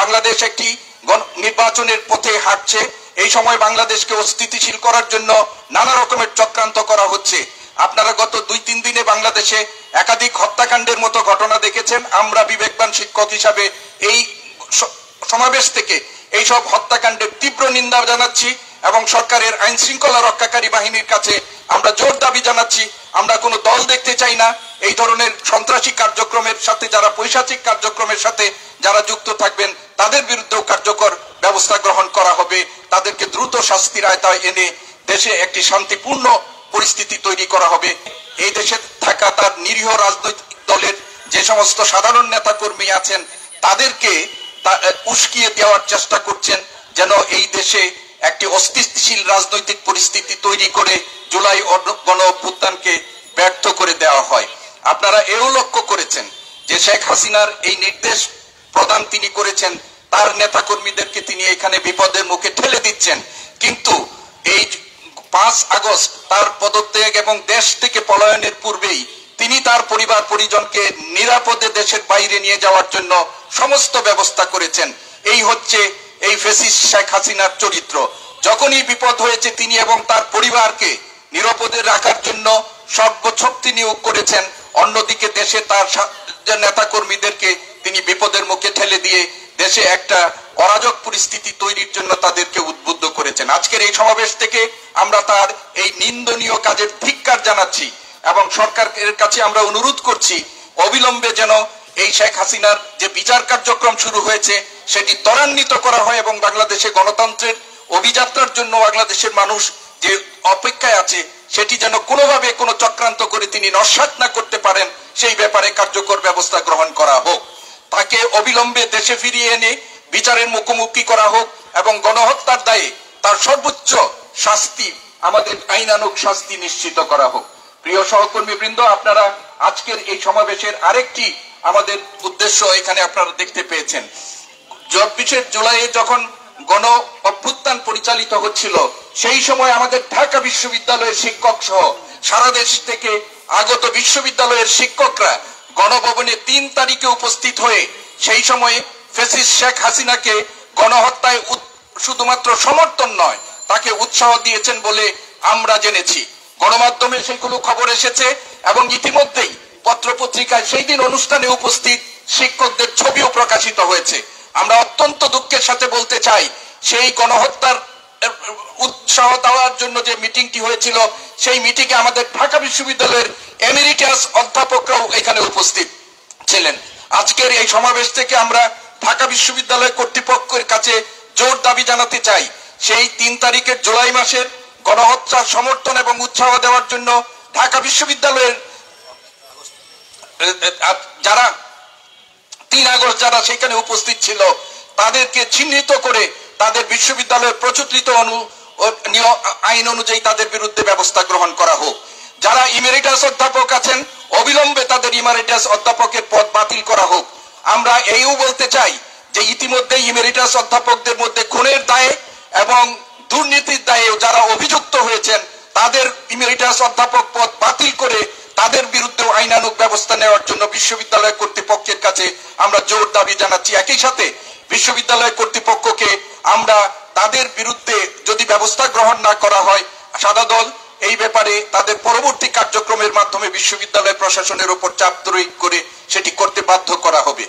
বাংলাদেশ একটি নির্বাচনের পথে হাঁটছে। এই সময় বাংলাদেশকে অস্থিতিশীল করার জন্য নানা রকমের চক্রান্ত করা হচ্ছে। আপনারা গত 2-3 দিনে বাংলাদেশে একাধিক হত্যাকাণ্ডের মতো ঘটনা দেখেছেন। আমরা বিবেকবান শিক্ষক হিসাবে এই সমাবেশ থেকে এইসব হত্যাকাণ্ডের তীব্র নিন্দা জানাচ্ছি এবং সরকারের আইন শৃঙ্খলা রক্ষাকারী বাহিনীর কাছে আমরা জোর দাবি জানাচ্ছি। আমরা কোনো দল দেখতে চাই না। এই ধরনের সন্ত্রাসী কার্যক্রমের সাথে যারা পৈশাচিক কার্যক্রমের সাথে যারা যুক্ত থাকবেন তাদের বিরুদ্ধেও কার্যকর ব্যবস্থা গ্রহণ করা হবে। তাদেরকে দ্রুত শাস্তির আওতায় এনে দেশে একটি শান্তিপূর্ণ পরিস্থিতি তৈরি করা হবে। এই দেশে থাকা তার নিরীহ রাজনৈতিক দলের যে সমস্ত সাধারণ নেতা কর্মী আছেন তাদেরকে উস্কিয়ে দেওয়ার চেষ্টা করছেন যেন এই দেশে একটি অস্থিতিশীল রাজনৈতিক পরিস্থিতি তৈরি করে জুলাই গণ অভ্যুত্থানকে ব্যর্থ করে দেওয়া হয়। আপনারা এও লক্ষ্য করেছেন যে শেখ হাসিনার এই নির্দেশ প্রদান তিনি করেছেন, তার নেতা কর্মীদেরকে তিনি এখানে বিপদের মুখে ঠেলে দিচ্ছেন। কিন্তু এই 5 আগস্ট তার পদত্যাগ এবং দেশ থেকে পলায়নের পূর্বেই তিনি তার পরিবার পরিজনকে নিরাপদে দেশের বাইরে নিয়ে যাওয়ার জন্য সমস্ত ব্যবস্থা করেছেন। এই হচ্ছে এই ফ্যাসিস্ট শেখ হাসিনার চরিত্র। যখনই বিপদ হয়েছে তিনি এবং তার পরিবারকে নিরাপদে রাখার জন্য সর্বশক্তি নিয়োগ করেছেন। অন্যদিকে দেশে তার নেতা কর্মীদেরকে তিনি বিপদের মুখে ঠেলে দিয়ে দেশে একটা অরাজক পরিস্থিতি তৈরির জন্য তাদেরকে উদ্বুদ্ধ করেছেন। আজকের এই সমাবেশ থেকে আমরা তার এই নিন্দনীয় কাজের ধিক্কার জানাচ্ছি এবং সরকারের কাছে আমরা অনুরোধ করছি অবিলম্বে যেন এই শেখ হাসিনার যে বিচার কার্যক্রম শুরু হয়েছে সেটি ত্বরান্বিত করা হয় এবং বাংলাদেশে গণতন্ত্রের অভিযাত্রার জন্য বাংলাদেশের মানুষ যে অপেক্ষায় আছে সেটি যেন কোনোভাবে কোনো চক্রান্ত করে তিনি নস্যাৎ না করতে পারেন সেই ব্যাপারে কার্যকর ব্যবস্থা গ্রহণ করা হোক। তাকে অবিলম্বে দেশে ফিরিয়ে এনে বিচারের মুখোমুখি করা হোক এবং গণহত্যার দায়ে তার সর্বোচ্চ শাস্তি, আমাদের আইনানুগ শাস্তি নিশ্চিত করা হোক। প্রিয় সহকর্মী বৃন্দ, আপনারা আজকের এই সমাবেশের আরেকটি আমাদের উদ্দেশ্য এখানে আপনারা দেখতে পেয়েছেন। 24 জুলাই যখন গণ অভ্যুত্থান পরিচালিত হচ্ছিল সেই সময় আমাদের ঢাকা বিশ্ববিদ্যালয়ের শিক্ষক সহ সারা দেশ থেকে আগত বিশ্ববিদ্যালয়ের শিক্ষকরা গণভবনে 3 তারিখে উপস্থিত হয়ে সেই সময়ে ফ্যাসিস্ট শেখ হাসিনাকে গণহত্যায় শুধুমাত্র সমর্থন নয় তাকে উৎসাহ দিয়েছেন বলে আমরা জেনেছি। গণমাধ্যমে সেগুলো খবর এসেছে এবং ইতিমধ্যেই পত্রপত্রিকায় সেই দিন অনুষ্ঠানে উপস্থিত শিক্ষকদের ছবিও প্রকাশিত হয়েছে। আমরা অত্যন্ত দুঃখের সাথে বলতে চাই সেই গণহত্যার উৎসাহ দেওয়ার জন্য যে মিটিংটি হয়েছিল সেই মিটিংয়ে আমাদের ঢাকা বিশ্ববিদ্যালয়ের এমেরিটাস অধ্যাপকরাও এখানে উপস্থিত ছিলেন। আজকের এই সমাবেশ থেকে আমরা ঢাকা বিশ্ববিদ্যালয় কর্তৃপক্ষের কাছে জোর দাবি জানাতে চাই সেই 3 তারিখের জুলাই মাসের গণহত্যার সমর্থন এবং উৎসাহ দেওয়ার জন্য ঢাকা বিশ্ববিদ্যালয়ের যারা 3 আগস্ট যারা সেখানে উপস্থিত ছিল তাদেরকে চিহ্নিত করে তাদের বিশ্ববিদ্যালয়ের প্রচলিত আইন অনুযায়ী তাদের বিরুদ্ধে ব্যবস্থা গ্রহণ করা হোক। যারা ইমেরিটাস অধ্যাপক আছেন অবিলম্বে তাদের ইমেরিটাস অধ্যাপকের পদ বাতিল করা হোক। আমরা এইও বলতে চাই যে ইতিমধ্যে ইমেরিটাস অধ্যাপকদের মধ্যে খুনের দায়ে এবং দুর্নীতির দায়ে যারা অভিযুক্ত হয়েছেন তাদের ইমেরিটাস অধ্যাপক পদ বাতিল করে তাদের বিরুদ্ধে আইনানুগ ব্যবস্থা নেওয়ার জন্য বিশ্ববিদ্যালয় কর্তৃপক্ষের কাছে আমরা জোর দাবি জানাচ্ছি। একই সাথে বিশ্ববিদ্যালয় কর্তৃপক্ষকে আমরা তাদের বিরুদ্ধে যদি ব্যবস্থা গ্রহণ না করা হয় সাদা দল এই ব্যাপারে তাদের পরবর্তী কার্যক্রমের মাধ্যমে বিশ্ববিদ্যালয় প্রশাসনের উপর চাপ প্রয়োগ করে সেটি করতে বাধ্য করা হবে।